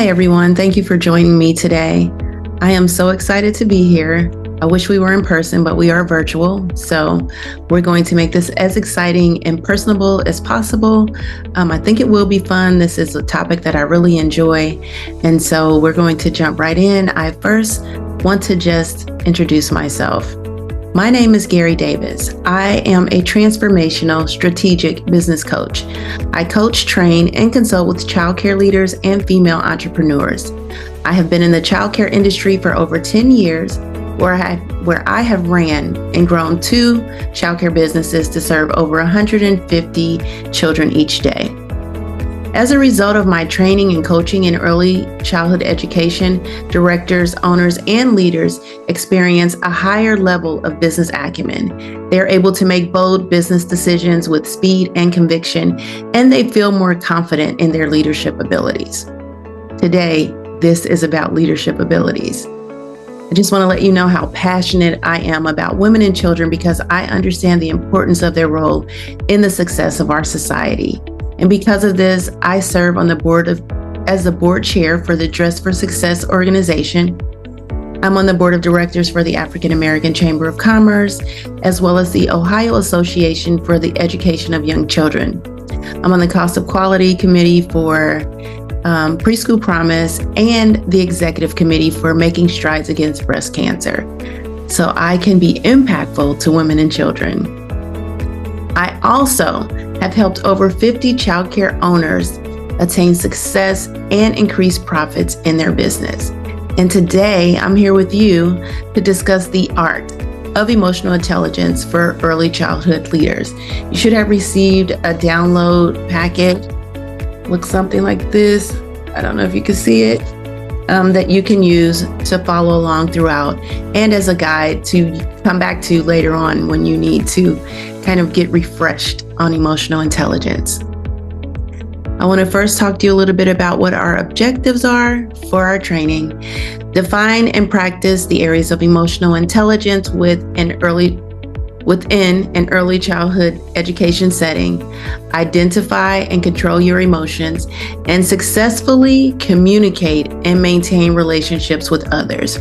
Hi, everyone. Thank you for joining me today. I am so excited to be here. I wish we were in person, but we are virtual. So we're going to make this as exciting and personable as possible. I think it will be fun. This is a topic that I really enjoy. And so we're going to jump right in. I first want to just introduce myself. My name is Garri Davis. I am a transformational strategic business coach. I coach, train, and consult with childcare leaders and female entrepreneurs. I have been in the childcare industry for over 10 years, where I have ran and grown 2 childcare businesses to serve over 150 children each day. As a result of my training and coaching in early childhood education, directors, owners, and leaders experience a higher level of business acumen. They are able to make bold business decisions with speed and conviction, and they feel more confident in their leadership abilities. Today, this is about leadership abilities. I just want to let you know how passionate I am about women and children because I understand the importance of their role in the success of our society. And because of this, I serve on the board as the board chair for the Dress for Success organization. I'm on the board of directors for the African American Chamber of Commerce, as well as the Ohio Association for the Education of Young Children. I'm on the Cost of Quality Committee for Preschool Promise and the Executive Committee for Making Strides Against Breast Cancer. So I can be impactful to women and children. I also have helped over 50 childcare owners attain success and increase profits in their business. And today I'm here with you to discuss the art of emotional intelligence for early childhood leaders. You should have received a download packet. Looks something like this. I don't know if you can see it, that you can use to follow along throughout and as a guide to come back to later on when you need to kind of get refreshed on emotional intelligence. I want to first talk to you a little bit about what our objectives are for our training. Define and practice the areas of emotional intelligence within an early childhood education setting. Identify and control your emotions and successfully communicate and maintain relationships with others.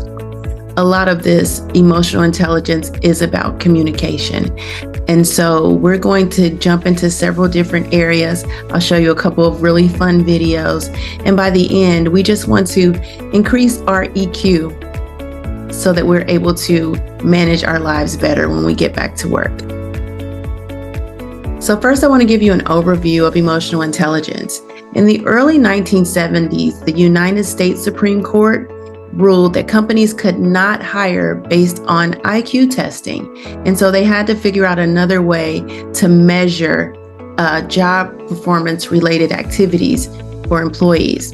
A lot of this emotional intelligence is about communication. And so we're going to jump into several different areas. I'll show you a couple of really fun videos. And by the end, we just want to increase our EQ so that we're able to manage our lives better when we get back to work. So first, I want to give you an overview of emotional intelligence. In the early 1970s, the United States Supreme Court ruled that companies could not hire based on IQ testing. And so they had to figure out another way to measure job performance related activities for employees.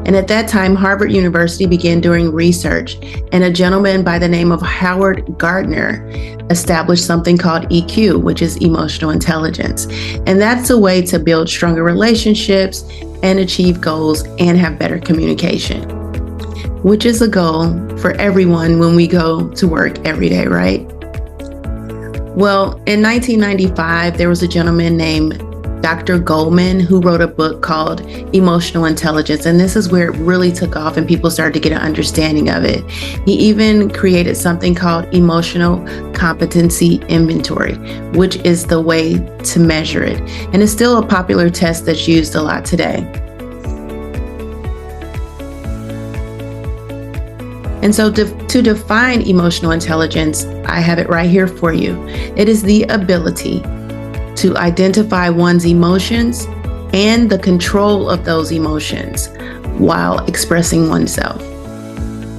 And at that time, Harvard University began doing research, and a gentleman by the name of Howard Gardner established something called EQ, which is emotional intelligence. And that's a way to build stronger relationships and achieve goals and have better communication, which is a goal for everyone when we go to work every day, right? Well, in 1995, there was a gentleman named Dr. Goldman who wrote a book called Emotional Intelligence. And this is where it really took off and people started to get an understanding of it. He even created something called Emotional Competency Inventory, which is the way to measure it. And it's still a popular test that's used a lot today. And so to define emotional intelligence, I have it right here for you. It is the ability to identify one's emotions and the control of those emotions while expressing oneself.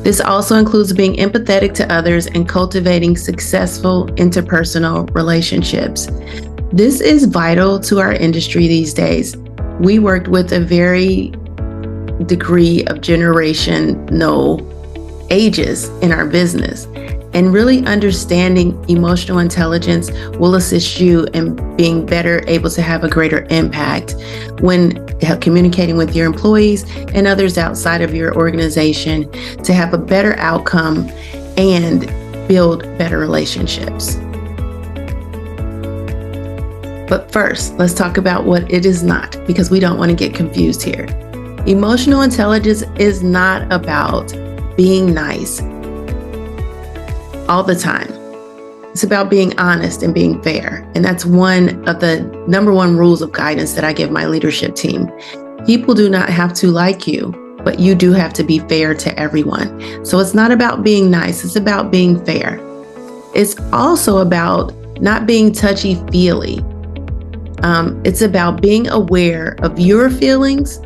This also includes being empathetic to others and cultivating successful interpersonal relationships. This is vital to our industry these days. We worked with a very degree of generational ages in our business. And really understanding emotional intelligence will assist you in being better able to have a greater impact when communicating with your employees and others outside of your organization to have a better outcome and build better relationships. But first, let's talk about what it is not, because we don't want to get confused here. Emotional intelligence is not about being nice all the time. It's about being honest and being fair. And that's one of the number one rules of guidance that I give my leadership team. People do not have to like you, but you do have to be fair to everyone. So it's not about being nice, it's about being fair. It's also about not being touchy-feely. It's about being aware of your feelings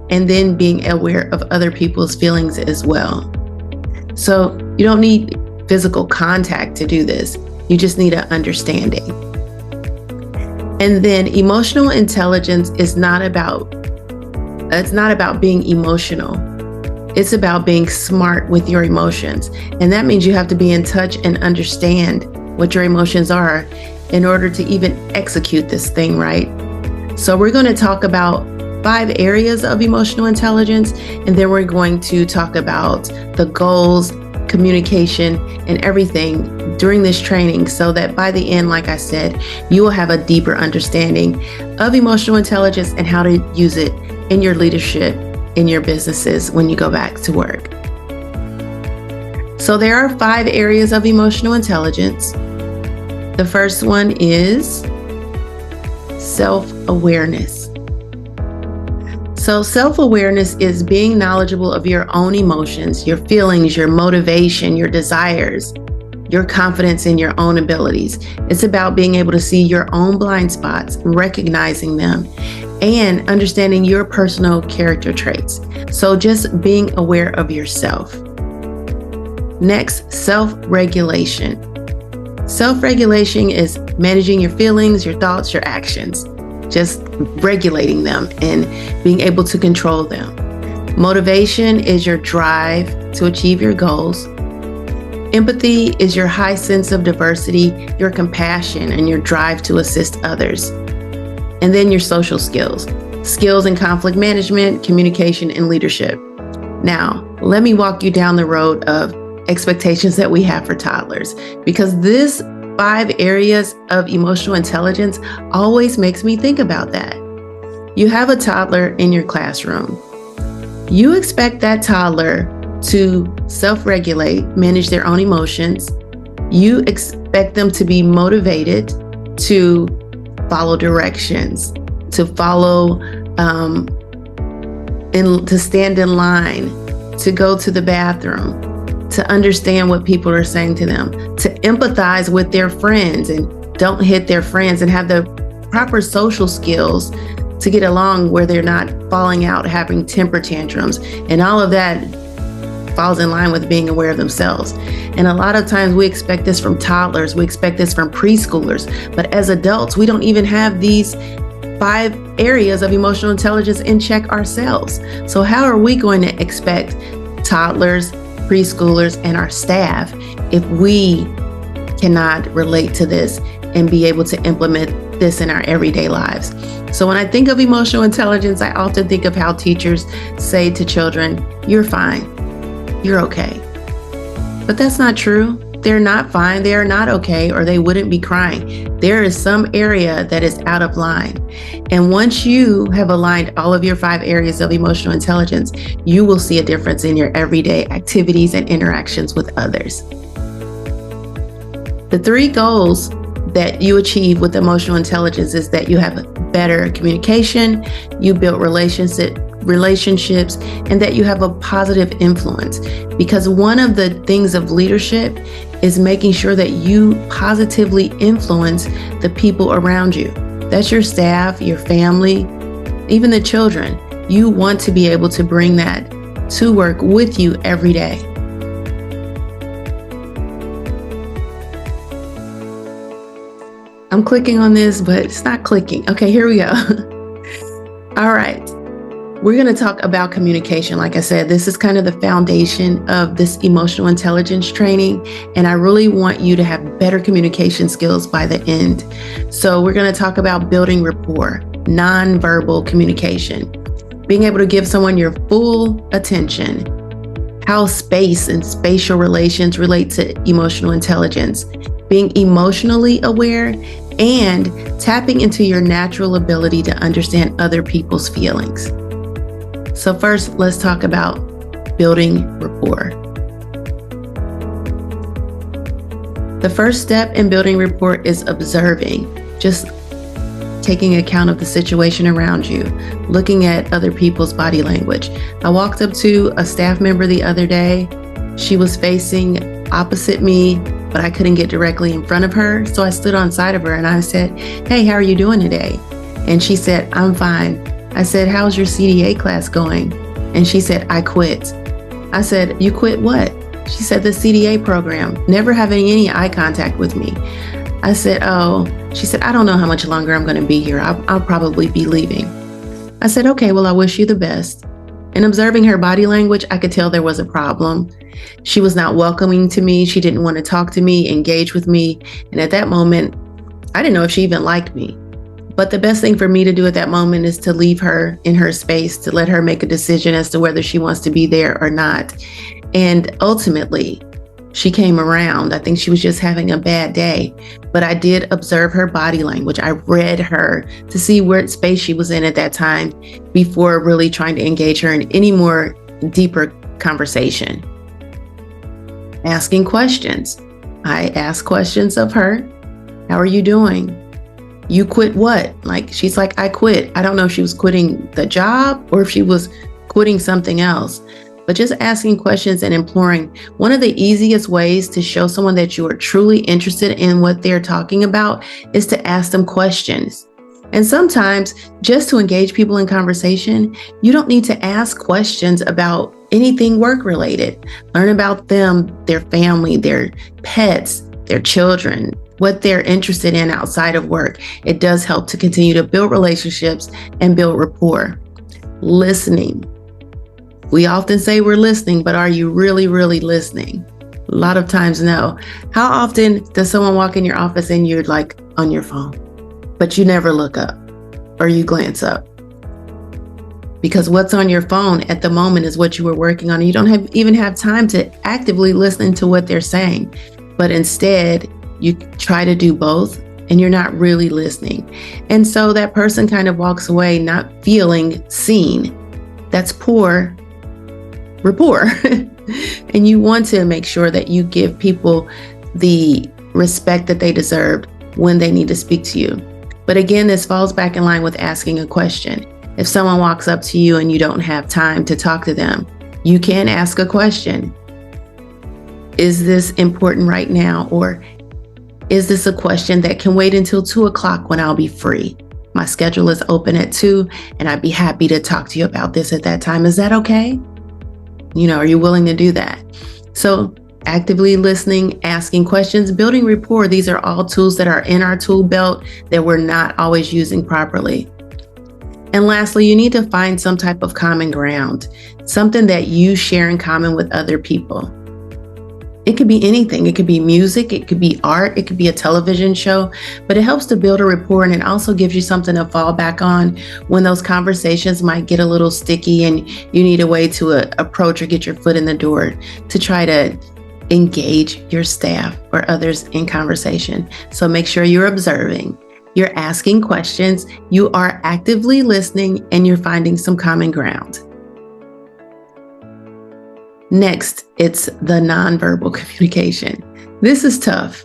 and then being aware of other people's feelings as well. So you don't need physical contact to do this. You just need an understanding. And then emotional intelligence is not about being emotional. It's about being smart with your emotions. And that means you have to be in touch and understand what your emotions are in order to even execute this thing, right? So we're going to talk about 5 areas of emotional intelligence, and then we're going to talk about the goals, communication, and everything during this training so that by the end, like I said, you will have a deeper understanding of emotional intelligence and how to use it in your leadership, in your businesses when you go back to work. So there are 5 areas of emotional intelligence. The first one is self-awareness. So self-awareness is being knowledgeable of your own emotions, your feelings, your motivation, your desires, your confidence in your own abilities. It's about being able to see your own blind spots, recognizing them, and understanding your personal character traits. So just being aware of yourself. Next, self-regulation. Self-regulation is managing your feelings, your thoughts, your actions. Just regulating them and being able to control them. Motivation is your drive to achieve your goals. Empathy is your high sense of diversity, your compassion, and your drive to assist others. And then your social skills in conflict management, communication, and leadership. Now, let me walk you down the road of expectations that we have for toddlers, because this 5 areas of emotional intelligence always makes me think about that. You have a toddler in your classroom. You expect that toddler to self-regulate, manage their own emotions. You expect them to be motivated to follow directions, to follow, to stand in line, to go to the bathroom, to understand what people are saying to them, to empathize with their friends and don't hit their friends, and have the proper social skills to get along where they're not falling out, having temper tantrums. And all of that falls in line with being aware of themselves. And a lot of times we expect this from toddlers, we expect this from preschoolers, but as adults, we don't even have these 5 areas of emotional intelligence in check ourselves. So how are we going to expect toddlers, preschoolers, and our staff if we cannot relate to this and be able to implement this in our everyday lives? So when I think of emotional intelligence, I often think of how teachers say to children, "You're fine, you're okay." But that's not true. They're not fine, they are not okay, or they wouldn't be crying. There is some area that is out of line. And once you have aligned all of your 5 areas of emotional intelligence, you will see a difference in your everyday activities and interactions with others. The 3 goals that you achieve with emotional intelligence is that you have better communication, you build relationships, and that you have a positive influence. Because one of the things of leadership is making sure that you positively influence the people around you. That's your staff, your family, even the children. You want to be able to bring that to work with you every day. I'm clicking on this, but it's not clicking. Okay, here we go. All right. We're going to talk about communication. Like I said, this is kind of the foundation of this emotional intelligence training, and I really want you to have better communication skills by the end. So we're going to talk about building rapport, nonverbal communication, being able to give someone your full attention, how space and spatial relations relate to emotional intelligence, being emotionally aware, and tapping into your natural ability to understand other people's feelings. So first, let's talk about building rapport. The first step in building rapport is observing, just taking account of the situation around you, looking at other people's body language. I walked up to a staff member the other day. She was facing opposite me, but I couldn't get directly in front of her. So I stood on side of her and I said, "Hey, how are you doing today?" And she said, "I'm fine." I said, "How's your CDA class going?" And she said, "I quit." I said, "You quit what?" She said, "The CDA program," never having any eye contact with me. I said, "Oh." She said, "I don't know how much longer I'm going to be here. I'll probably be leaving." I said, "Okay, well, I wish you the best." And observing her body language, I could tell there was a problem. She was not welcoming to me. She didn't want to talk to me, engage with me. And at that moment, I didn't know if she even liked me. But the best thing for me to do at that moment is to leave her in her space, to let her make a decision as to whether she wants to be there or not. And ultimately, she came around. I think she was just having a bad day, but I did observe her body language. I read her to see what space she was in at that time before really trying to engage her in any more deeper conversation. Asking questions. I asked questions of her. "How are you doing? You quit what?" She's like, "I quit." I don't know if she was quitting the job or if she was quitting something else. But just asking questions and imploring. One of the easiest ways to show someone that you are truly interested in what they're talking about is to ask them questions. And sometimes just to engage people in conversation, you don't need to ask questions about anything work related. Learn about them, their family, their pets, their children, what they're interested in outside of work. It does help to continue to build relationships and build rapport. Listening. We often say we're listening, but are you really, really listening? A lot of times, no. How often does someone walk in your office and you're on your phone, but you never look up or you glance up? Because what's on your phone at the moment is what you were working on. You don't even have time to actively listen to what they're saying, but instead you try to do both and you're not really listening. And so that person kind of walks away not feeling seen. That's poor rapport. And you want to make sure that you give people the respect that they deserve when they need to speak to you. But again, this falls back in line with asking a question. If someone walks up to you and you don't have time to talk to them, you can ask a question. Is this important right now? Or is this a question that can wait until 2:00 when I'll be free? My schedule is open at 2 and I'd be happy to talk to you about this at that time. Is that okay? Are you willing to do that? So actively listening, asking questions, building rapport. These are all tools that are in our tool belt that we're not always using properly. And lastly, you need to find some type of common ground, something that you share in common with other people. It could be anything. It could be music. It could be art. It could be a television show, but it helps to build a rapport, and it also gives you something to fall back on when those conversations might get a little sticky and you need a way to approach or get your foot in the door to try to engage your staff or others in conversation. So make sure you're observing, you're asking questions, you are actively listening, and you're finding some common ground. Next, it's the nonverbal communication. This is tough.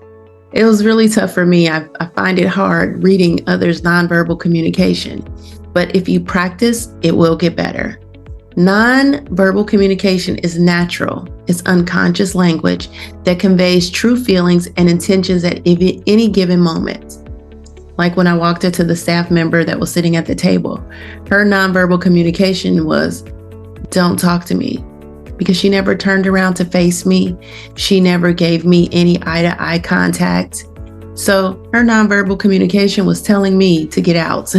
It was really tough for me. I find it hard reading others' nonverbal communication, but if you practice, it will get better. Nonverbal communication is natural. It's unconscious language that conveys true feelings and intentions at any given moment. Like when I walked into the staff member that was sitting at the table, her nonverbal communication was, "Don't talk to me," because she never turned around to face me. She never gave me any eye-to-eye contact. So her nonverbal communication was telling me to get out.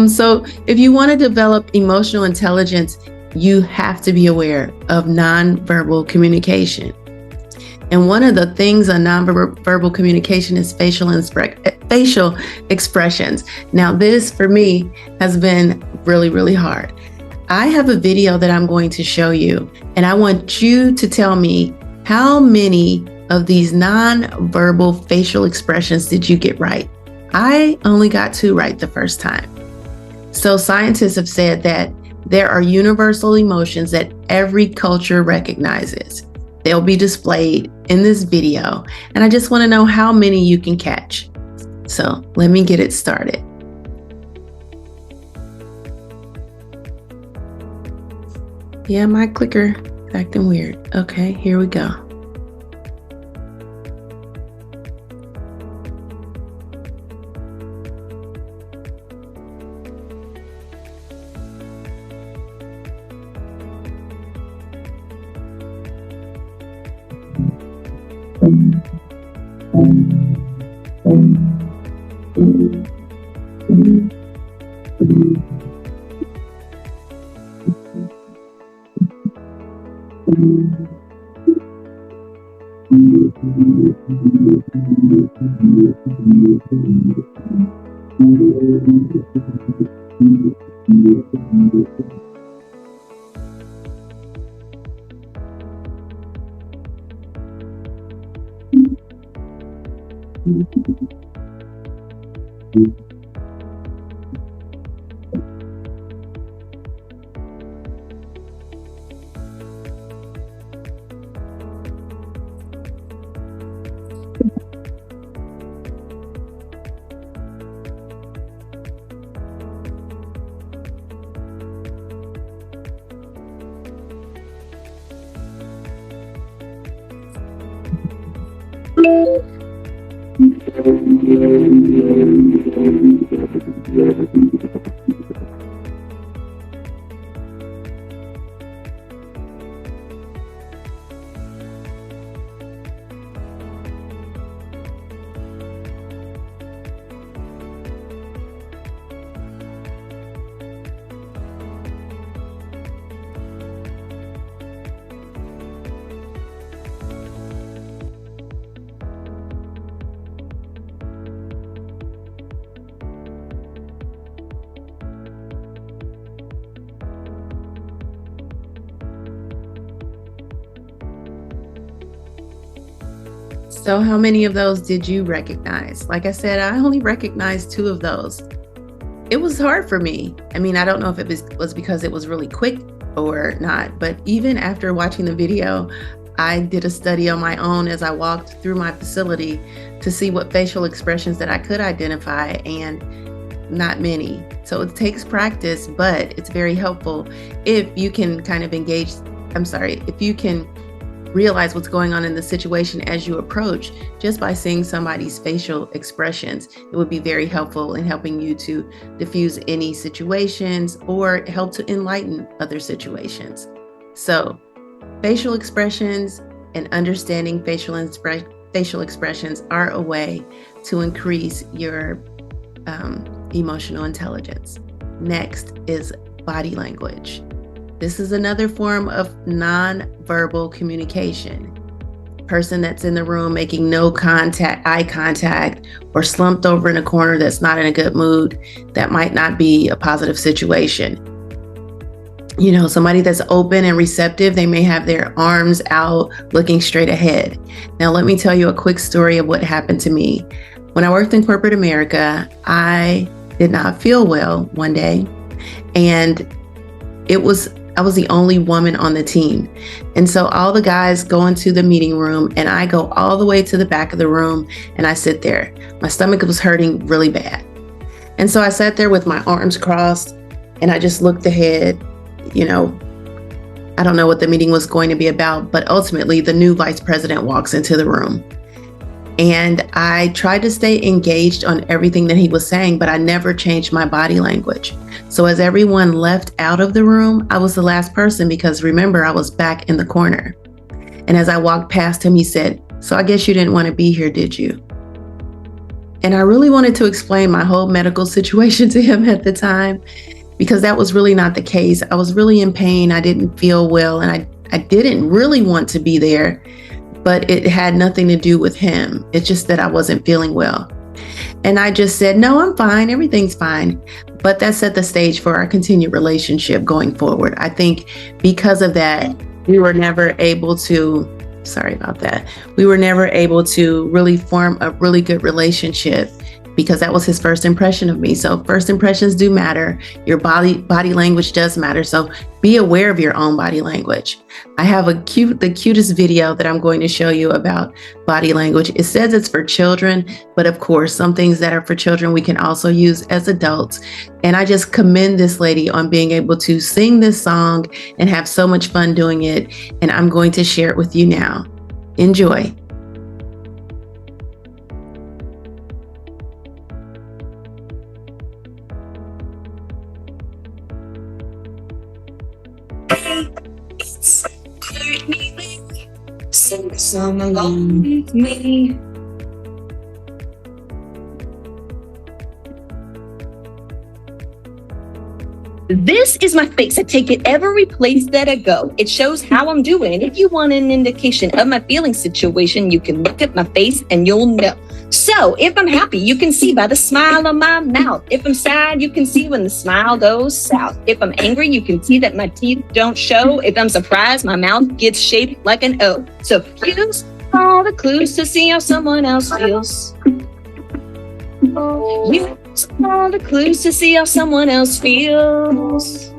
So if you want to develop emotional intelligence, you have to be aware of nonverbal communication. And one of the things on nonverbal communication is facial expressions. Now, this for me has been really, really hard. I have a video that I'm going to show you, and I want you to tell me how many of these non-verbal facial expressions did you get right? I only got 2 right the first time. So scientists have said that there are universal emotions that every culture recognizes. They'll be displayed in this video, and I just want to know how many you can catch. So let me get it started. Yeah, my clicker is acting weird. Okay, here we go. So how many of those did you recognize? Like I said, I only recognized 2 of those. It was hard for me. I mean, I don't know if it was because it was really quick or not, but even after watching the video, I did a study on my own as I walked through my facility to see what facial expressions that I could identify, and not many. So it takes practice, but it's very helpful if you can kind of if you can realize what's going on in the situation as you approach, just by seeing somebody's facial expressions. It would be very helpful in helping you to diffuse any situations or help to enlighten other situations. So facial expressions and understanding facial expressions are a way to increase your emotional intelligence. Next is body language. This is another form of non-verbal communication. Person that's in the room making no eye contact, or slumped over in a corner that's not in a good mood, that might not be a positive situation. You know, somebody that's open and receptive, they may have their arms out looking straight ahead. Now, let me tell you a quick story of what happened to me. When I worked in corporate America, I did not feel well one day, and I was the only woman on the team. And so all the guys go into the meeting room, and I go all the way to the back of the room, and I sit there. My stomach was hurting really bad. And so I sat there with my arms crossed, and I just looked ahead. You know, I don't know what the meeting was going to be about, but ultimately the new vice president walks into the room. And I tried to stay engaged on everything that he was saying, but I never changed my body language. So as everyone left out of the room, I was the last person, because remember, I was back in the corner. And as I walked past him, he said, "So I guess you didn't want to be here, did you?" And I really wanted to explain my whole medical situation to him at the time, because that was really not the case. I was really in pain. I didn't feel well, and I didn't really want to be there. But it had nothing to do with him. It's just that I wasn't feeling well. And I just said, "No, I'm fine. Everything's fine." But that set the stage for our continued relationship going forward. I think because of that, we were never able to really form a really good relationship because that was his first impression of me. So first impressions do matter. Your body language does matter. So be aware of your own body language. I have the cutest video that I'm going to show you about body language. It says it's for children, but of course, some things that are for children we can also use as adults. And I just commend this lady on being able to sing this song and have so much fun doing it. And I'm going to share it with you now. Enjoy. Sing a song along with me. This is my face. I take it every place that I go. It shows how I'm doing. If you want an indication of my feeling situation, you can look at my face and you'll know. So if I'm happy, you can see by the smile on my mouth. If I'm sad, you can see when the smile goes south. If I'm angry, you can see that my teeth don't show. If I'm surprised, my mouth gets shaped like an O. So use all the clues to see how someone else feels. Use all the clues to see how someone else feels.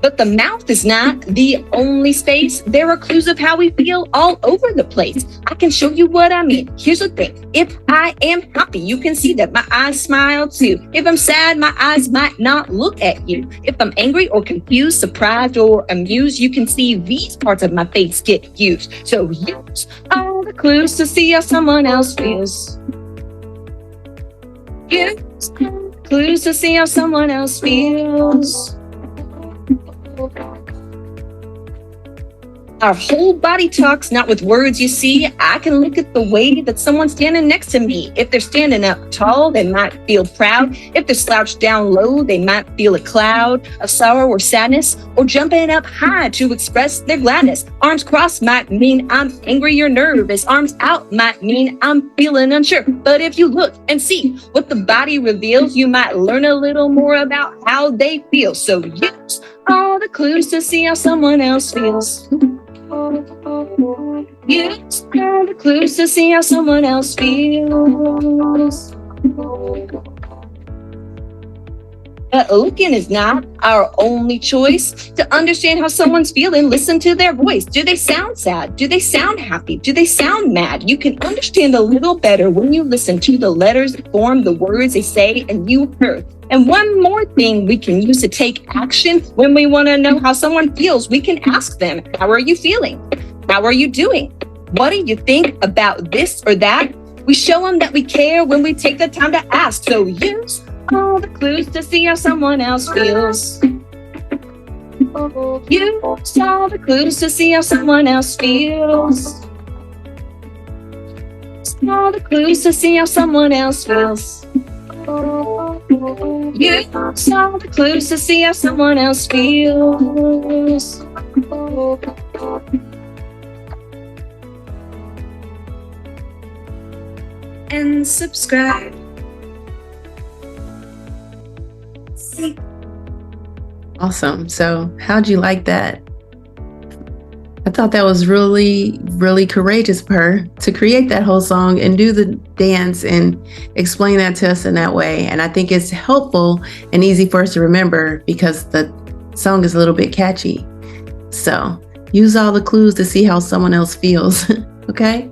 But the mouth is not the only space. There are clues of how we feel all over the place. I can show you what I mean. Here's the thing. If I am happy, you can see that my eyes smile too. If I'm sad, my eyes might not look at you. If I'm angry or confused, surprised or amused, you can see these parts of my face get used. So use all the clues to see how someone else feels. Use all the clues to see how someone else feels. Our whole body talks, not with words, you see. I can look at the way that someone's standing next to me. If they're standing up tall, they might feel proud. If they're slouched down low, they might feel a cloud of sorrow or sadness, or jumping up high to express their gladness. Arms crossed might mean I'm angry or nervous. Arms out might mean I'm feeling unsure. But if you look and see what the body reveals, you might learn a little more about how they feel. So use all the clues to see how someone else feels. Use all the clues to see how someone else feels. But looking is not our only choice. To understand how someone's feeling, listen to their voice. Do they sound sad? Do they sound happy? Do they sound mad? You can understand a little better when you listen to the letters that form the words they say and you heard. And one more thing we can use to take action when we want to know how someone feels, we can ask them, how are you feeling? How are you doing? What do you think about this or that? We show them that we care when we take the time to ask. So use all the clues to see how someone else feels. Use all the clues to see how someone else feels. All the clues to see how someone else feels. Use all the clues to see how someone else feels. And subscribe. Awesome. So how'd you like that? I thought that was really, really courageous of her to create that whole song and do the dance and explain that to us in that way. And I think it's helpful and easy for us to remember because the song is a little bit catchy. So use all the clues to see how someone else feels. Okay?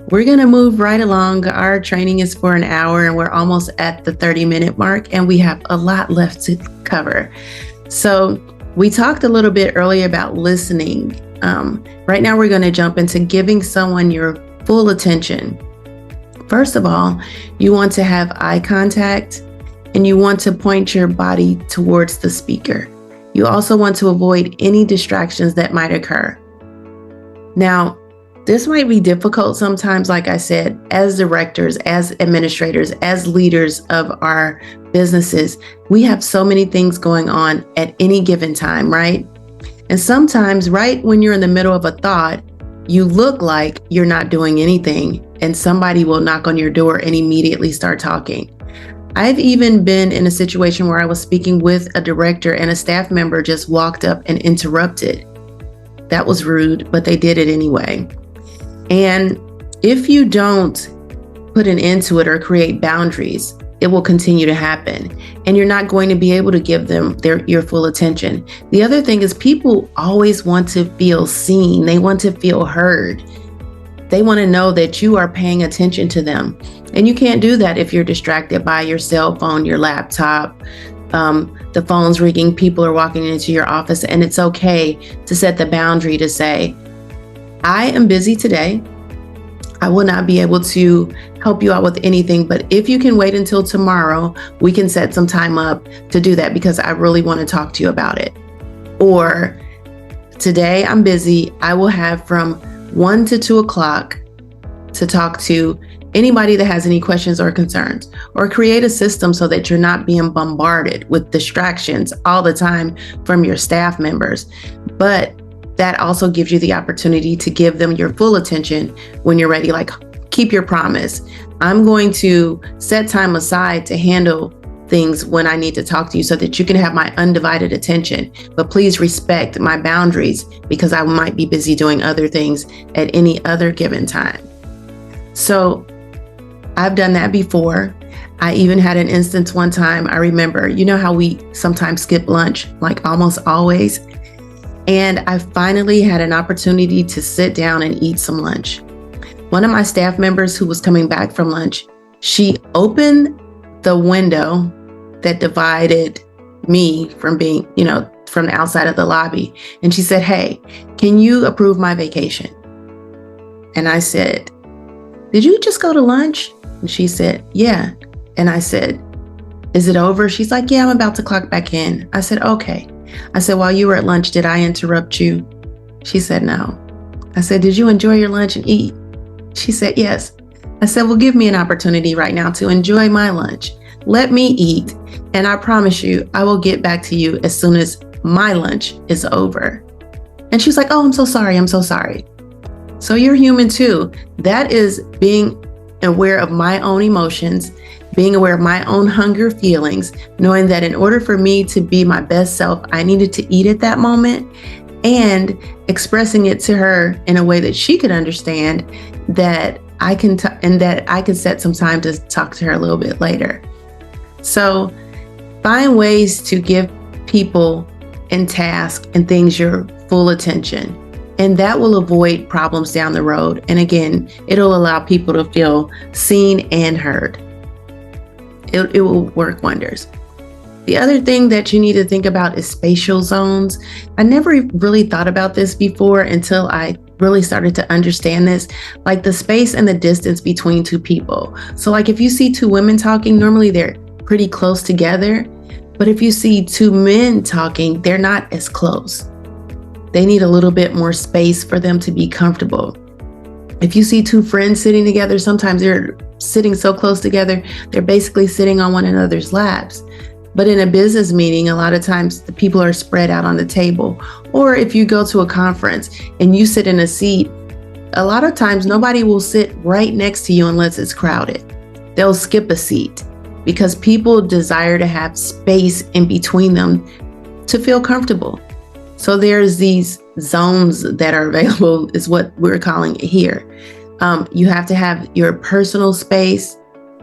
We're going to move right along. Our training is for an hour and we're almost at the 30-minute mark and we have a lot left to cover. So we talked a little bit earlier about listening. Right now we're going to jump into giving someone your full attention. First of all, you want to have eye contact and you want to point your body towards the speaker. You also want to avoid any distractions that might occur. Now, this might be difficult sometimes, like I said, as directors, as administrators, as leaders of our businesses, we have so many things going on at any given time, right? And sometimes right when you're in the middle of a thought, you look like you're not doing anything and somebody will knock on your door and immediately start talking. I've even been in a situation where I was speaking with a director and a staff member just walked up and interrupted. That was rude, but they did it anyway. And If you don't put an end to it or create boundaries, it will continue to happen, and you're not going to be able to give them your full attention. The other thing is people always want to feel seen. They want to feel heard. They want to know that you are paying attention to them. And you can't do that if you're distracted by your cell phone, your laptop, the phone's ringing, people are walking into your office. And it's okay to set the boundary to say, I am busy today. I will not be able to help you out with anything, but if you can wait until tomorrow, we can set some time up to do that because I really want to talk to you about it. Or today I'm busy. I will have from 1 to 2 o'clock to talk to anybody that has any questions or concerns, or create a system so that you're not being bombarded with distractions all the time from your staff members. But that also gives you the opportunity to give them your full attention when you're ready. Like, keep your promise. I'm going to set time aside to handle things when I need to talk to you so that you can have my undivided attention. But please respect my boundaries because I might be busy doing other things at any other given time. So I've done that before. I even had an instance one time. I remember, you know how we sometimes skip lunch, like almost always. And I finally had an opportunity to sit down and eat some lunch. One of my staff members who was coming back from lunch, she opened the window that divided me from being, from the outside of the lobby. And she said, "Hey, can you approve my vacation?" And I said, "Did you just go to lunch?" And she said, "Yeah." And I said, "Is it over?" She's like, "Yeah, I'm about to clock back in." I said, "Okay." I said, "While you were at lunch, did I interrupt you?" She said, "No." I said, "Did you enjoy your lunch and eat?" She said, "Yes." I said, "Well, give me an opportunity right now to enjoy my lunch. Let me eat. And I promise you, I will get back to you as soon as my lunch is over." And she was like, "Oh, I'm so sorry. I'm so sorry." So you're human too. That is being aware of my own emotions, being aware of my own hunger feelings, knowing that in order for me to be my best self, I needed to eat at that moment, and expressing it to her in a way that she could understand that I can that I could set some time to talk to her a little bit later. So find ways to give people and tasks and things your full attention. And that will avoid problems down the road. And again, it'll allow people to feel seen and heard. It will work wonders. The other thing that you need to think about is spatial zones. I never really thought about this before until I really started to understand this, like the space and the distance between two people. So like if you see two women talking, normally they're pretty close together. But if you see two men talking, they're not as close. They need a little bit more space for them to be comfortable. If you see two friends sitting together, sometimes they're sitting so close together, they're basically sitting on one another's laps. But in a business meeting, a lot of times the people are spread out on the table. Or if you go to a conference and you sit in a seat, a lot of times nobody will sit right next to you unless it's crowded. They'll skip a seat because people desire to have space in between them to feel comfortable. So there's these zones that are available, is what we're calling it here. You have to have your personal space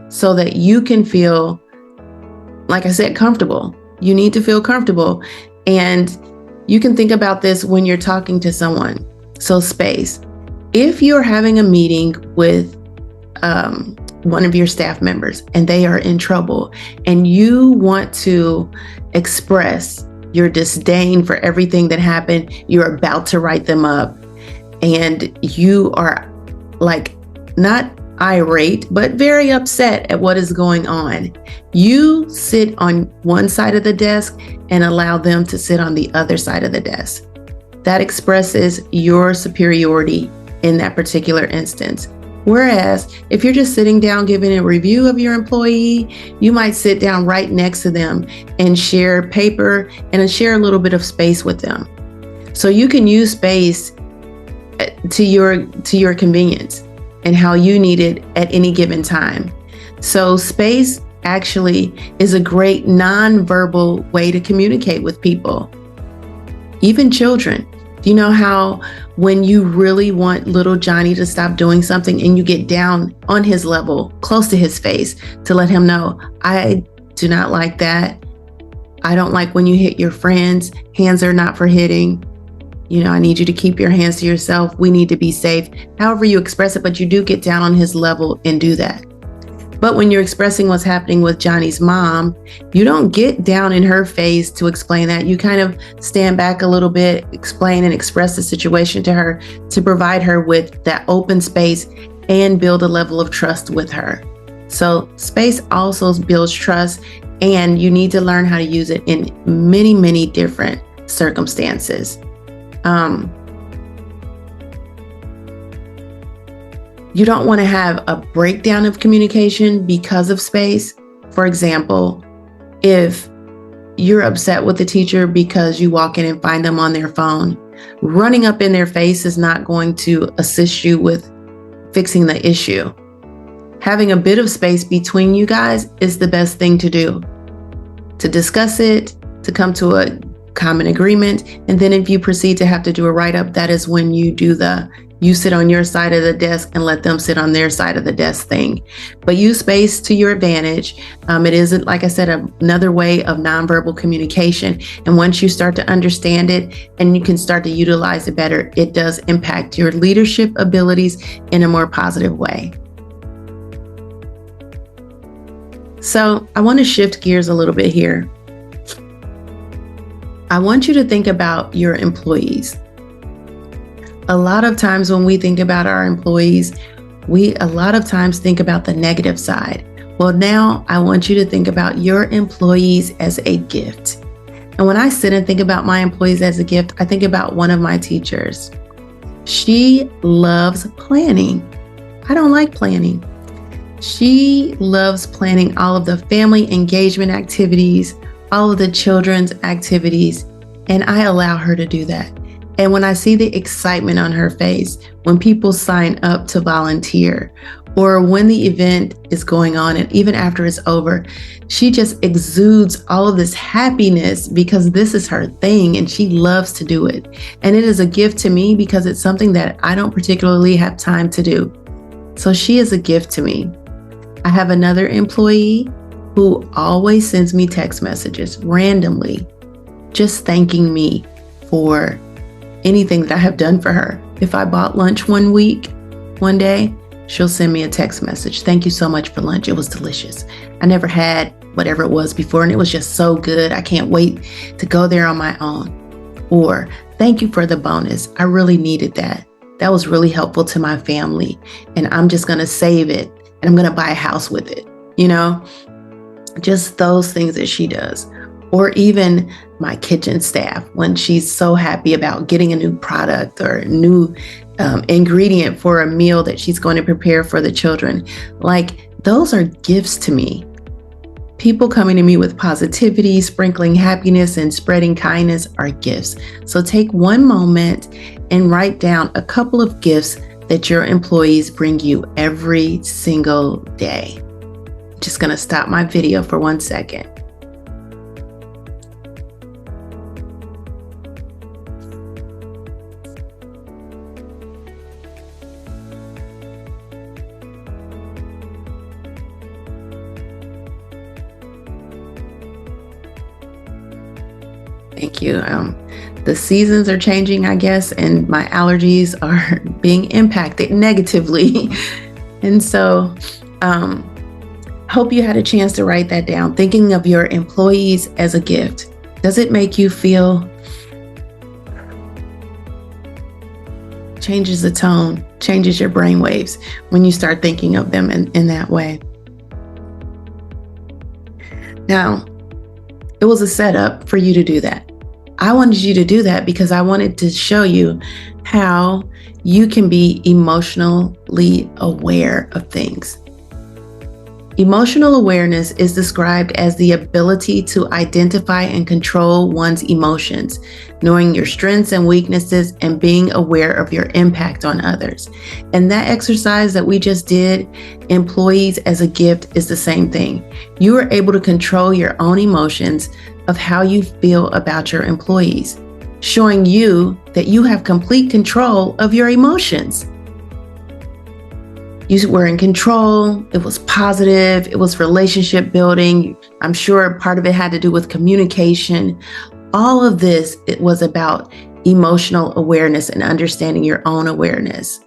so that you can feel, like I said, comfortable. You need to feel comfortable. And you can think about this when you're talking to someone. So space. If you're having a meeting with one of your staff members and they are in trouble and you want to express your disdain for everything that happened, you're about to write them up, and you are like not irate, but very upset at what is going on. You sit on one side of the desk and allow them to sit on the other side of the desk. That expresses your superiority in that particular instance. Whereas if you're just sitting down giving a review of your employee, you might sit down right next to them and share paper and share a little bit of space with them. So you can use space to your convenience and how you need it at any given time. So space actually is a great non-verbal way to communicate with people. Even children. Do you know how when you really want little Johnny to stop doing something and you get down on his level, close to his face, to let him know, I do not like that. I don't like when you hit your friends. Hands are not for hitting. I need you to keep your hands to yourself. We need to be safe. However you express it, but you do get down on his level and do that. But when you're expressing what's happening with Johnny's mom, you don't get down in her face to explain that. You kind of stand back a little bit, explain and express the situation to her to provide her with that open space and build a level of trust with her. So space also builds trust, and you need to learn how to use it in many, many different circumstances. You don't want to have a breakdown of communication because of space. For example, if you're upset with the teacher because you walk in and find them on their phone, running up in their face is not going to assist you with fixing the issue. Having a bit of space between you guys is the best thing to do, to discuss it, to come to a common agreement. And then if you proceed to have to do a write-up, that is when you sit on your side of the desk and let them sit on their side of the desk thing. But use space to your advantage. It isn't, like I said, another way of nonverbal communication. And once you start to understand it and you can start to utilize it better, it does impact your leadership abilities in a more positive way. So I want to shift gears a little bit here. I want you to think about your employees. A lot of times when we think about our employees, we a lot of times think about the negative side. Well, now I want you to think about your employees as a gift. And when I sit and think about my employees as a gift, I think about one of my teachers. She loves planning. I don't like planning. She loves planning all of the family engagement activities, all of the children's activities, and I allow her to do that. And when I see the excitement on her face, when people sign up to volunteer, or when the event is going on, and even after it's over, she just exudes all of this happiness because this is her thing and she loves to do it. And it is a gift to me because it's something that I don't particularly have time to do. So she is a gift to me. I have another employee who always sends me text messages randomly, just thanking me for anything that I have done for her. If I bought lunch one day, she'll send me a text message. Thank you so much for lunch. It was delicious. I never had whatever it was before, and it was just so good. I can't wait to go there on my own. Or thank you for the bonus. I really needed that. That was really helpful to my family, and I'm just going to save it, and I'm going to buy a house with it. Just those things that she does. Or even my kitchen staff, when she's so happy about getting a new product or a new ingredient for a meal that she's going to prepare for the children. Like, those are gifts to me. People coming to me with positivity, sprinkling happiness, and spreading kindness are gifts. So take one moment and write down a couple of gifts that your employees bring you every single day. I'm just going to stop my video for 1 second. Thank you. The seasons are changing, I guess, and my allergies are being impacted negatively. And so, hope you had a chance to write that down. Thinking of your employees as a gift. Does it make you feel? Changes the tone, changes your brainwaves when you start thinking of them in that way. Now, it was a setup for you to do that. I wanted you to do that because I wanted to show you how you can be emotionally aware of things. Emotional awareness is described as the ability to identify and control one's emotions, knowing your strengths and weaknesses, and being aware of your impact on others. And that exercise that we just did, employees as a gift, is the same thing. You are able to control your own emotions of how you feel about your employees. showing you that you have complete control of your emotions. You were in control. It was positive. It was relationship building. I'm sure part of it had to do with communication. All of this, it was about emotional awareness and understanding your own awareness.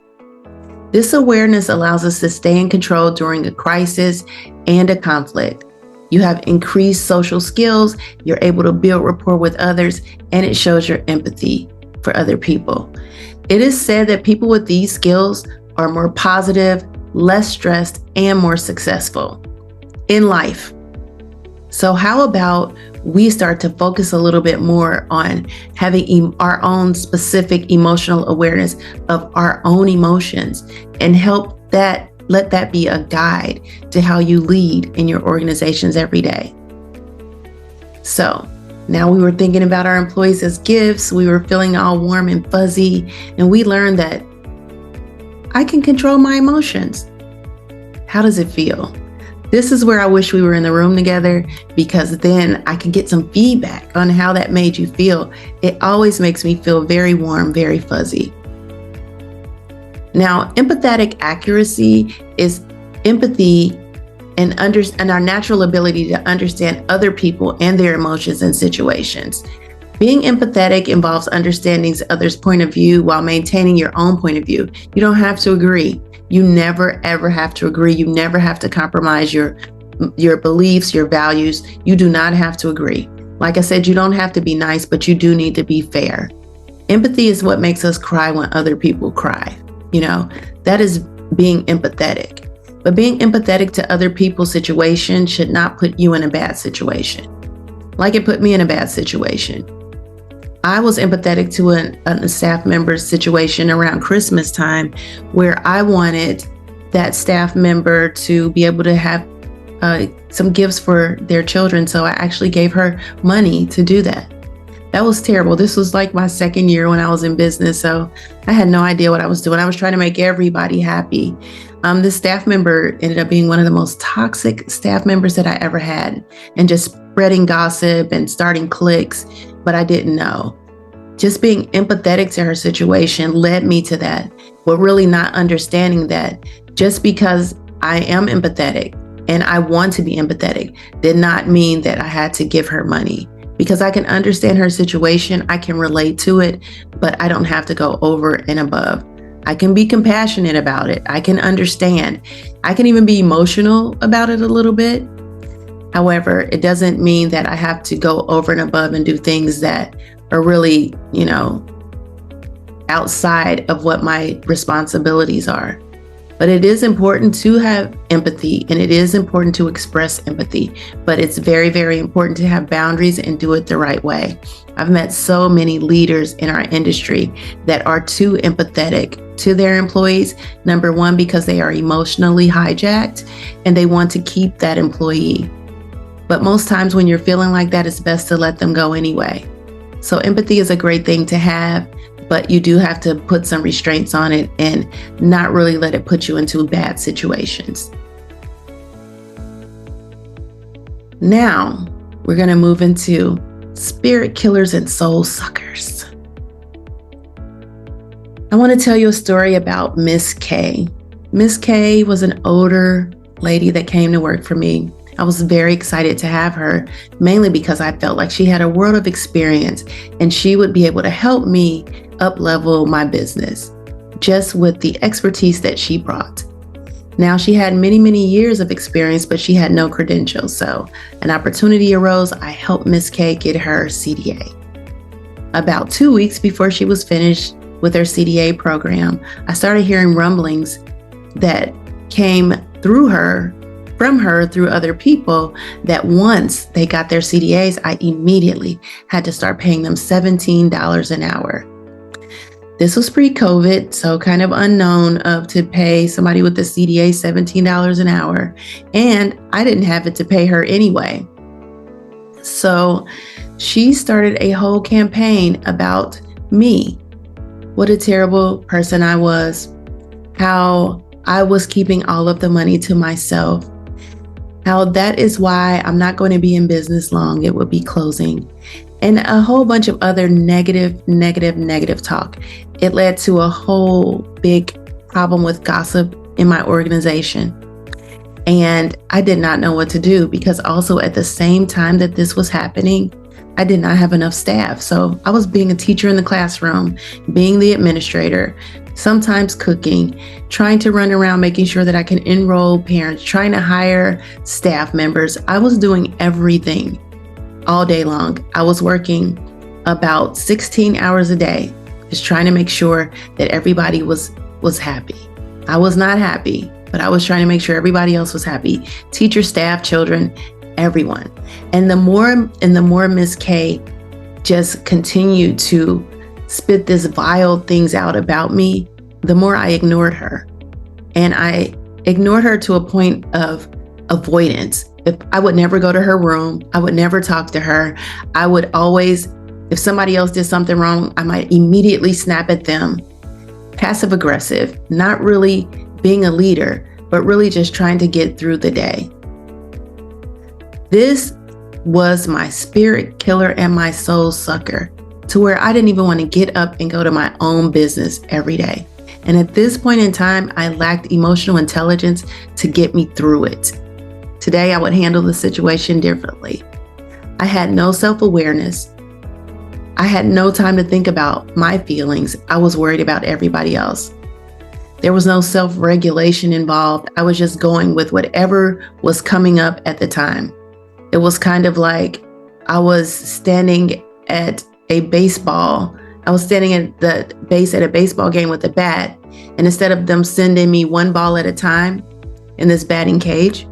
This awareness allows us to stay in control during a crisis and a conflict. You have increased social skills, you're able to build rapport with others, and it shows your empathy for other people. It is said that people with these skills are more positive, less stressed, and more successful in life. So how about we start to focus a little bit more on having our own specific emotional awareness of our own emotions and let that be a guide to how you lead in your organizations every day. So now we were thinking about our employees as gifts. We were feeling all warm and fuzzy, and we learned that I can control my emotions. How does it feel? This is where I wish we were in the room together, because then I can get some feedback on how that made you feel. It always makes me feel very warm, very fuzzy. Now, empathetic accuracy is empathy and our natural ability to understand other people and their emotions and situations. Being empathetic involves understanding others' point of view while maintaining your own point of view. You don't have to agree. You never, ever have to agree. You never have to compromise your beliefs, your values. You do not have to agree. Like I said, you don't have to be nice, but you do need to be fair. Empathy is what makes us cry when other people cry. That is being empathetic. But being empathetic to other people's situation should not put you in a bad situation. Like it put me in a bad situation. I was empathetic to a staff member's situation around Christmas time, where I wanted that staff member to be able to have some gifts for their children. So I actually gave her money to do that. That was terrible. This was like my second year when I was in business, so I had no idea what I was doing. I was trying to make everybody happy. This staff member ended up being one of the most toxic staff members that I ever had, and just spreading gossip and starting cliques, but I didn't know. Just being empathetic to her situation led me to that, but really not understanding that just because I am empathetic and I want to be empathetic did not mean that I had to give her money. Because I can understand her situation, I can relate to it, but I don't have to go over and above. I can be compassionate about it. I can understand. I can even be emotional about it a little bit. However, it doesn't mean that I have to go over and above and do things that are really, outside of what my responsibilities are. But it is important to have empathy, and it is important to express empathy, but it's very, very important to have boundaries and do it the right way. I've met so many leaders in our industry that are too empathetic to their employees. Number one, because they are emotionally hijacked and they want to keep that employee. But most times when you're feeling like that, it's best to let them go anyway. So empathy is a great thing to have, but you do have to put some restraints on it and not really let it put you into bad situations. Now, we're going to move into spirit killers and soul suckers. I want to tell you a story about Miss K. Miss K was an older lady that came to work for me. I was very excited to have her, mainly because I felt like she had a world of experience and she would be able to help me up-level my business just with the expertise that she brought. Now, she had many, many years of experience, but she had no credentials. So an opportunity arose. I helped Miss K get her CDA. About 2 weeks before she was finished with her CDA program, I started hearing rumblings that came from her through other people, that once they got their CDAs, I immediately had to start paying them $17 an hour. This was pre-COVID, so kind of unknown to pay somebody with a CDA $17 an hour, and I didn't have it to pay her anyway. So she started a whole campaign about me, what a terrible person I was, how I was keeping all of the money to myself, how that is why I'm not going to be in business long, it would be closing, and a whole bunch of other negative talk. It led to a whole big problem with gossip in my organization. And I did not know what to do because also at the same time that this was happening, I did not have enough staff. So I was being a teacher in the classroom, being the administrator, sometimes cooking, trying to run around, making sure that I can enroll parents, trying to hire staff members. I was doing everything all day long. I was working about 16 hours a day, just trying to make sure that everybody was happy. I was not happy, but I was trying to make sure everybody else was happy. Teachers, staff, children, everyone. And the more Miss K just continued to spit this vile things out about me, the more I ignored her. And I ignored her to a point of avoidance. I would never go to her room. I would never talk to her. I would always, if somebody else did something wrong, I might immediately snap at them. Passive aggressive, not really being a leader, but really just trying to get through the day. This was my spirit killer and my soul sucker, to where I didn't even want to get up and go to my own business every day. And at this point in time, I lacked emotional intelligence to get me through it. Today, I would handle the situation differently. I had no self-awareness. I had no time to think about my feelings. I was worried about everybody else. There was no self-regulation involved. I was just going with whatever was coming up at the time. It was kind of like I was standing at a baseball. I was standing at the base at a baseball game with a bat. And instead of them sending me one ball at a time in this batting cage,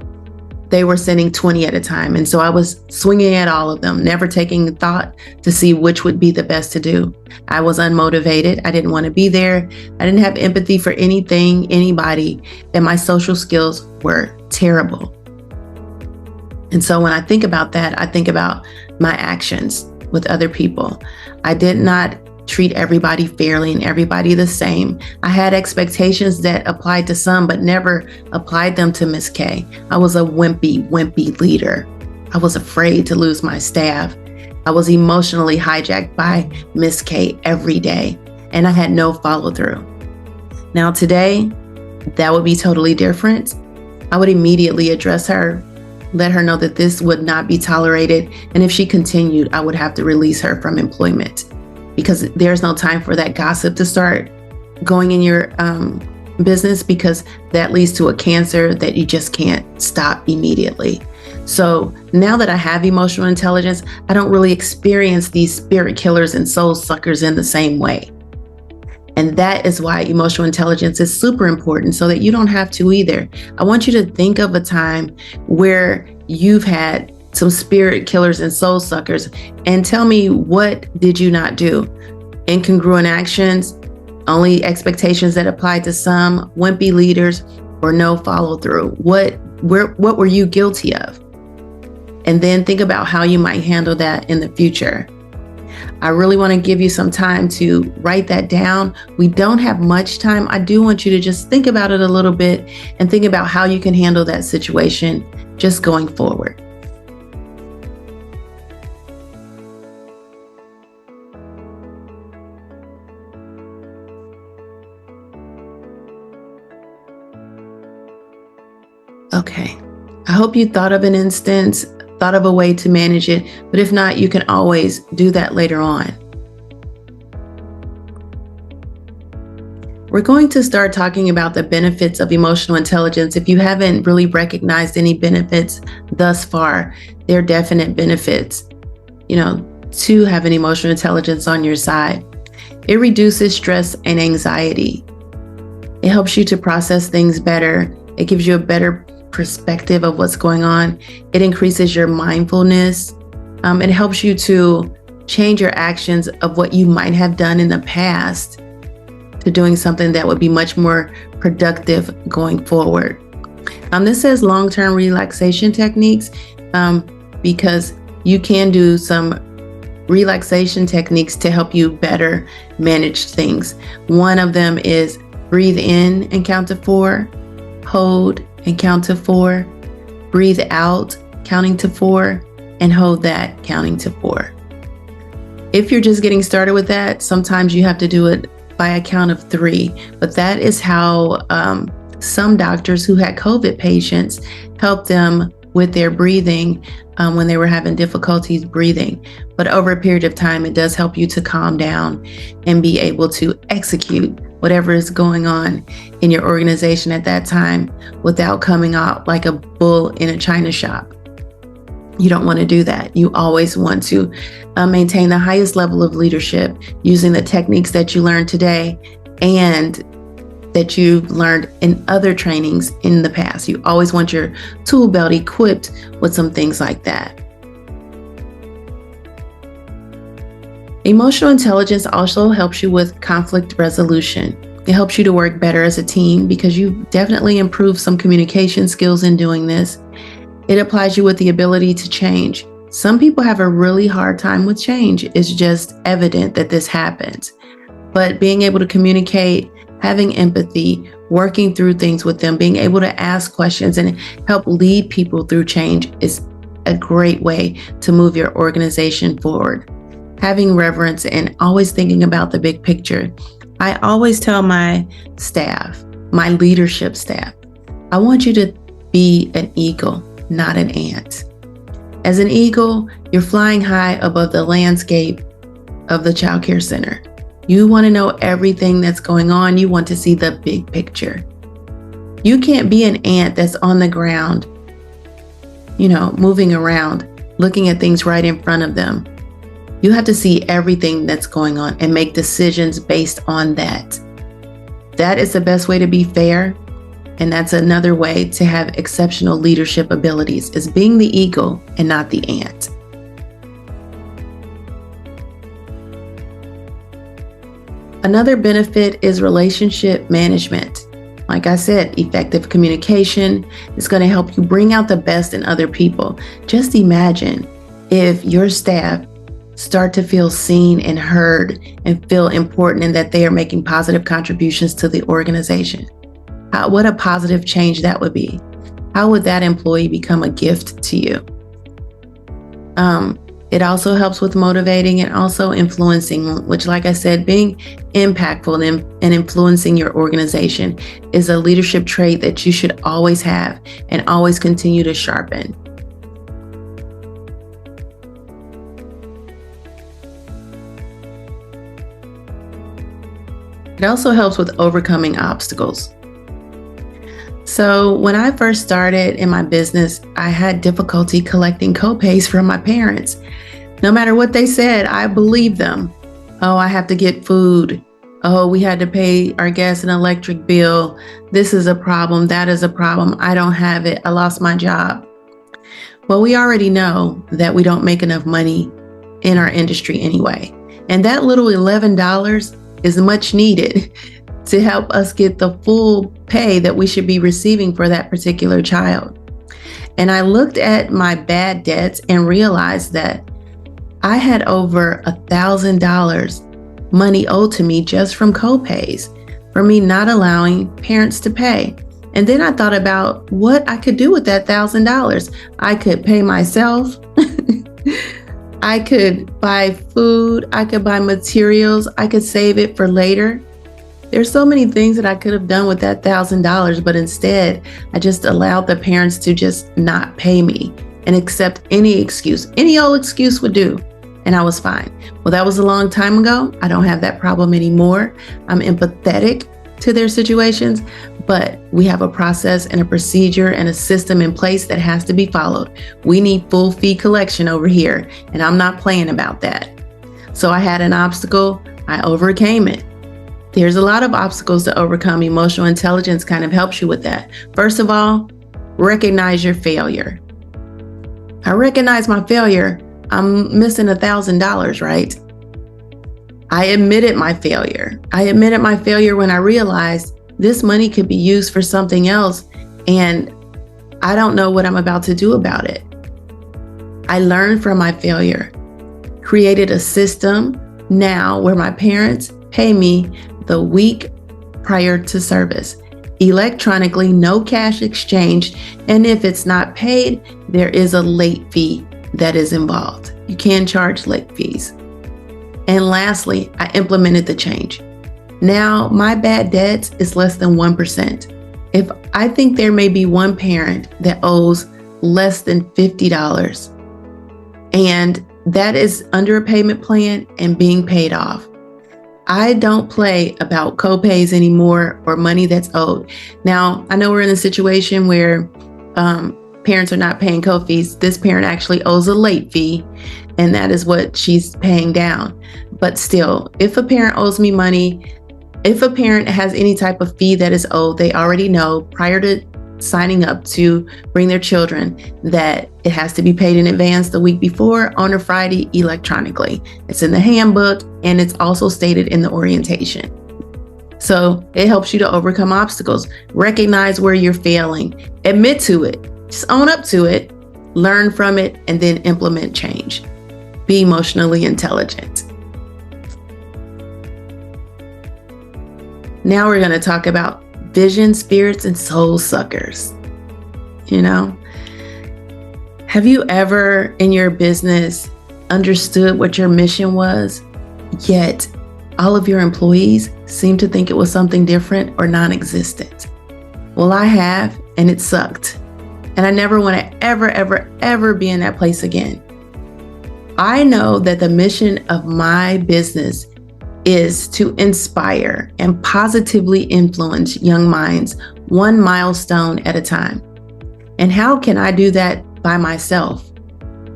they were sending 20 at a time. And so I was swinging at all of them, never taking thought to see which would be the best to do. I was unmotivated. I didn't want to be there. I didn't have empathy for anything, anybody, and my social skills were terrible. And so when I think about that, I think about my actions with other people. I did not treat everybody fairly and everybody the same. I had expectations that applied to some, but never applied them to Miss K. I was a wimpy leader. I was afraid to lose my staff. I was emotionally hijacked by Miss K every day, and I had no follow through. Now today, that would be totally different. I would immediately address her, let her know that this would not be tolerated. And if she continued, I would have to release her from employment, because there's no time for that gossip to start going in your business, because that leads to a cancer that you just can't stop immediately. So now that I have emotional intelligence, I don't really experience these spirit killers and soul suckers in the same way. And that is why emotional intelligence is super important, so that you don't have to either. I want you to think of a time where you've had some spirit killers and soul suckers, and tell me, what did you not do? Incongruent actions, only expectations that apply to some, wimpy leaders, or no follow through. What were you guilty of? And then think about how you might handle that in the future. I really want to give you some time to write that down. We don't have much time. I do want you to just think about it a little bit and think about how you can handle that situation just going forward. Okay, I hope you thought of an instance, thought of a way to manage it, but if not, you can always do that later on. We're going to start talking about the benefits of emotional intelligence. If you haven't really recognized any benefits thus far, there are definite benefits, to having emotional intelligence on your side. It reduces stress and anxiety. It helps you to process things better. It gives you a better perspective of what's going on. It increases your mindfulness. It helps you to change your actions of what you might have done in the past to doing something that would be much more productive going forward. This says long-term relaxation techniques, because you can do some relaxation techniques to help you better manage things. One of them is breathe in and count to 4, hold and count to 4, breathe out, counting to 4, and hold that, counting to 4. If you're just getting started with that, sometimes you have to do it by a count of 3. But that is how some doctors who had COVID patients helped them with their breathing when they were having difficulties breathing. But over a period of time, it does help you to calm down and be able to execute whatever is going on in your organization at that time without coming out like a bull in a china shop. You don't want to do that. You always want to maintain the highest level of leadership using the techniques that you learned today and that you've learned in other trainings in the past. You always want your tool belt equipped with some things like that. Emotional intelligence also helps you with conflict resolution. It helps you to work better as a team because you definitely improve some communication skills in doing this. It applies you with the ability to change. Some people have a really hard time with change. It's just evident that this happens. But being able to communicate, having empathy, working through things with them, being able to ask questions and help lead people through change is a great way to move your organization forward. Having reverence and always thinking about the big picture. I always tell my staff, my leadership staff, I want you to be an eagle, not an ant. As an eagle, you're flying high above the landscape of the childcare center. You want to know everything that's going on. You want to see the big picture. You can't be an ant that's on the ground, moving around, looking at things right in front of them. You have to see everything that's going on and make decisions based on that. That is the best way to be fair. And that's another way to have exceptional leadership abilities, is being the eagle and not the ant. Another benefit is relationship management. Like I said, effective communication is going to help you bring out the best in other people. Just imagine if your staff start to feel seen and heard and feel important and that they are making positive contributions to the organization. What a positive change that would be. How would that employee become a gift to you? It also helps with motivating and also influencing, which, like I said, being impactful and influencing your organization is a leadership trait that you should always have and always continue to sharpen. It also helps with overcoming obstacles. So when I first started in my business, I had difficulty collecting co-pays from my parents. No matter what they said, I believed them. Oh, I have to get food. Oh, we had to pay our gas and electric bill. This is a problem. That is a problem. I don't have it. I lost my job. Well, we already know that we don't make enough money in our industry anyway. And that little $11 is much needed to help us get the full pay that we should be receiving for that particular child. And I looked at my bad debts and realized that I had over $1,000 money owed to me just from co-pays for me not allowing parents to pay. And then I thought about what I could do with that $1,000. I could pay myself. I could buy food. I could buy materials. I could save it for later. There's so many things that I could have done with that $1,000, but instead I just allowed the parents to just not pay me and accept any excuse. Any old excuse would do, and I was fine. Well, that was a long time ago. I don't have that problem anymore. I'm empathetic to their situations, but we have a process and a procedure and a system in place that has to be followed. We need full fee collection over here, and I'm not playing about that. So I had an obstacle. I overcame it. There's a lot of obstacles to overcome. Emotional intelligence kind of helps you with that. First of all, recognize your failure. I recognize my failure. I'm missing $1,000, right? I admitted my failure. I admitted my failure when I realized this money could be used for something else, and I don't know what I'm about to do about it. I learned from my failure, created a system now where my parents pay me the week prior to service, electronically, no cash exchange. And if it's not paid, there is a late fee that is involved. You can charge late fees. And lastly, I implemented the change. Now my bad debts is less than 1%. If I think there may be one parent that owes less than $50, and that is under a payment plan and being paid off, I don't play about copays anymore or money that's owed. Now, I know we're in a situation where parents are not paying co-fees. This parent actually owes a late fee, and that is what she's paying down. But still, if a parent owes me money, if a parent has any type of fee that is owed, they already know prior to signing up to bring their children that it has to be paid in advance the week before on a Friday electronically. It's in the handbook, and it's also stated in the orientation. So it helps you to overcome obstacles, recognize where you're failing, admit to it, just own up to it, learn from it, and then implement change. Be emotionally intelligent. Now we're going to talk about vision, spirits, and soul suckers. Have you ever in your business understood what your mission was, yet all of your employees seem to think it was something different or non-existent? Well, I have, and it sucked. And I never want to ever be in that place again. I know that the mission of my business is to inspire and positively influence young minds one milestone at a time. And how can I do that by myself?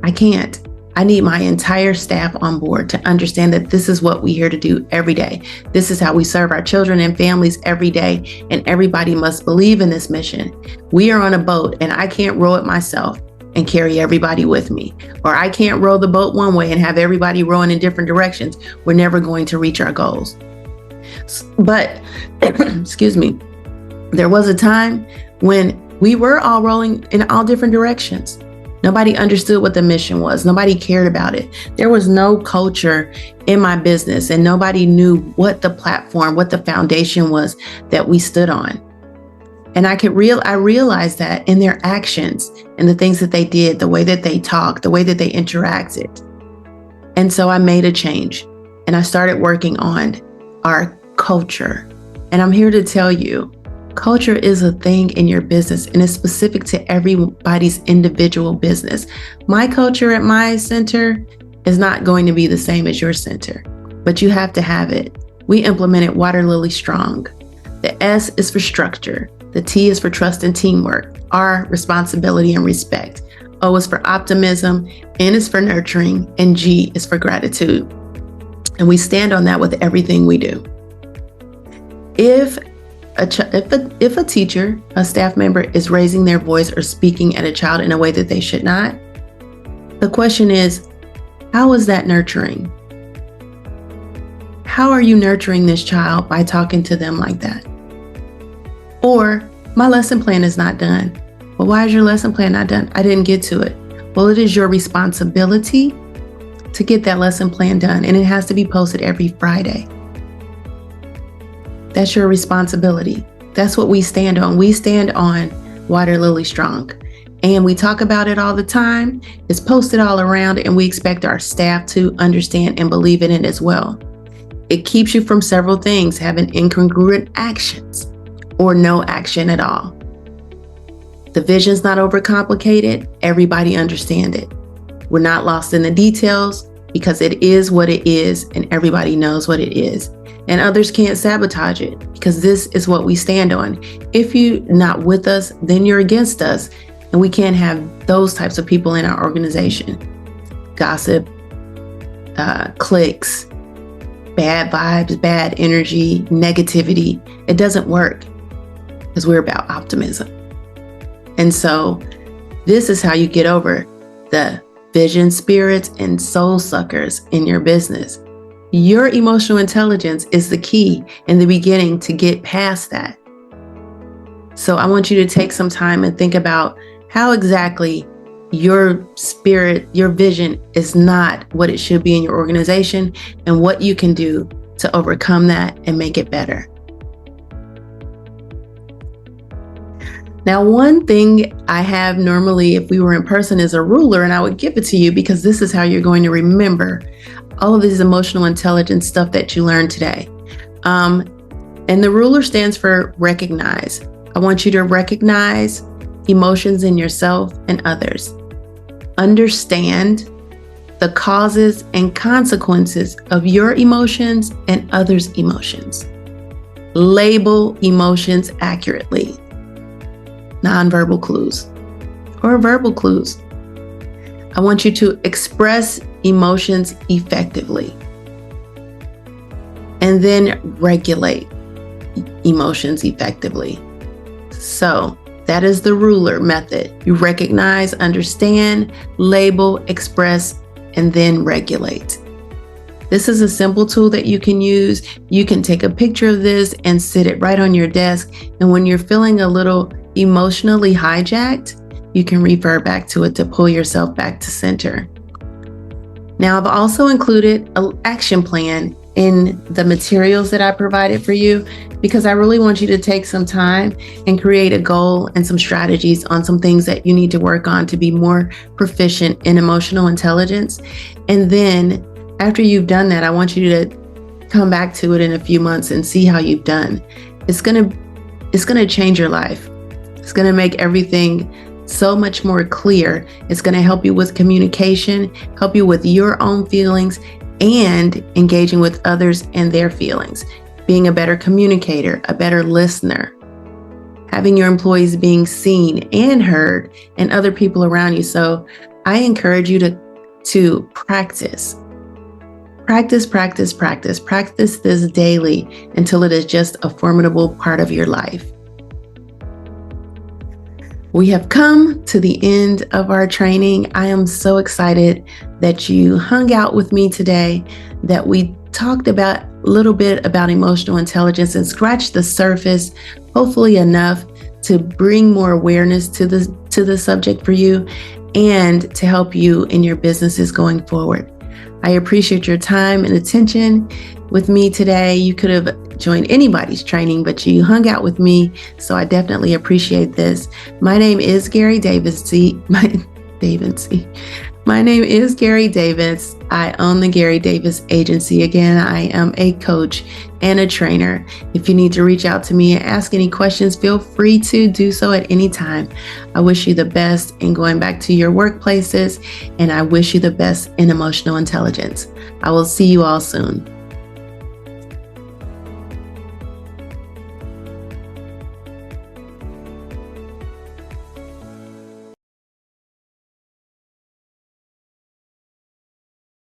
I can't. I need my entire staff on board to understand that this is what we're here to do every day. This is how we serve our children and families every day, and everybody must believe in this mission. We are on a boat, and I can't row it myself and carry everybody with me. Or I can't row the boat one way and have everybody rowing in different directions. We're never going to reach our goals. But, excuse me, there was a time when we were all rolling in all different directions. Nobody understood what the mission was. Nobody cared about it. There was no culture in my business, and nobody knew what the platform, what the foundation was that we stood on. And I realized that in their actions and the things that they did, the way that they talked, the way that they interacted. And so I made a change, and I started working on our culture. And I'm here to tell you, culture is a thing in your business, and it's specific to everybody's individual business. My culture at my center is not going to be the same as your center, but you have to have it. We implemented Water Lily Strong. The S is for structure. The T is for trust and teamwork. R, responsibility and respect. O is for optimism. N is for nurturing. And G is for gratitude. And we stand on that with everything we do. If a teacher, a staff member is raising their voice or speaking at a child in a way that they should not, the question is, how is that nurturing? How are you nurturing this child by talking to them like that? Or, my lesson plan is not done. Well, why is your lesson plan not done? I didn't get to it. Well, it is your responsibility to get that lesson plan done, and it has to be posted every Friday. That's your responsibility. That's what we stand on. We stand on Water Lily Strong. And we talk about it all the time. It's posted all around, and we expect our staff to understand and believe in it as well. It keeps you from several things, having incongruent actions or no action at all. The vision's not overcomplicated. Everybody understands it. We're not lost in the details because it is what it is, and everybody knows what it is. And others can't sabotage it because this is what we stand on. If you're not with us, then you're against us. And we can't have those types of people in our organization. Gossip, cliques, bad vibes, bad energy, negativity. It doesn't work because we're about optimism. And so this is how you get over the vision spirits and soul suckers in your business. Your emotional intelligence is the key in the beginning to get past that. So I want you to take some time and think about how exactly your spirit, your vision is not what it should be in your organization, and what you can do to overcome that and make it better. Now, one thing I have normally, if we were in person, is a ruler, and I would give it to you because this is how you're going to remember all of this emotional intelligence stuff that you learned today. And the ruler stands for recognize. I want you to recognize emotions in yourself and others. Understand the causes and consequences of your emotions and others' emotions. Label emotions accurately. Nonverbal clues or verbal clues. I want you to express emotions effectively and then regulate emotions effectively. So that is the ruler method. You recognize, understand, label, express, and then regulate. This is a simple tool that you can use. You can take a picture of this and sit it right on your desk. And when you're feeling a little emotionally hijacked, you can refer back to it to pull yourself back to center. Now, I've also included an action plan in the materials that I provided for you because I really want you to take some time and create a goal and some strategies on some things that you need to work on to be more proficient in emotional intelligence. And then after you've done that, I want you to come back to it in a few months and see how you've done. It's going to change your life. It's going to make everything so much more clear. It's going to help you with communication, help you with your own feelings, and engaging with others and their feelings, being a better communicator, a better listener, having your employees being seen and heard, and other people around you. So I encourage you to practice this daily until it is just a formidable part of your life. We have come to the end of our training. I am so excited that you hung out with me today, that we talked about a little bit about emotional intelligence and scratched the surface, hopefully enough to bring more awareness to the subject for you and to help you in your businesses going forward. I appreciate your time and attention with me today. You could have joined anybody's training, but you hung out with me, so I definitely appreciate this. My name is Garri Davis. My name is Garri Davis. I own the Garri Davis Agency. Again, I am a coach and a trainer. If you need to reach out to me and ask any questions, feel free to do so at any time. I wish you the best in going back to your workplaces, and I wish you the best in emotional intelligence. I will see you all soon.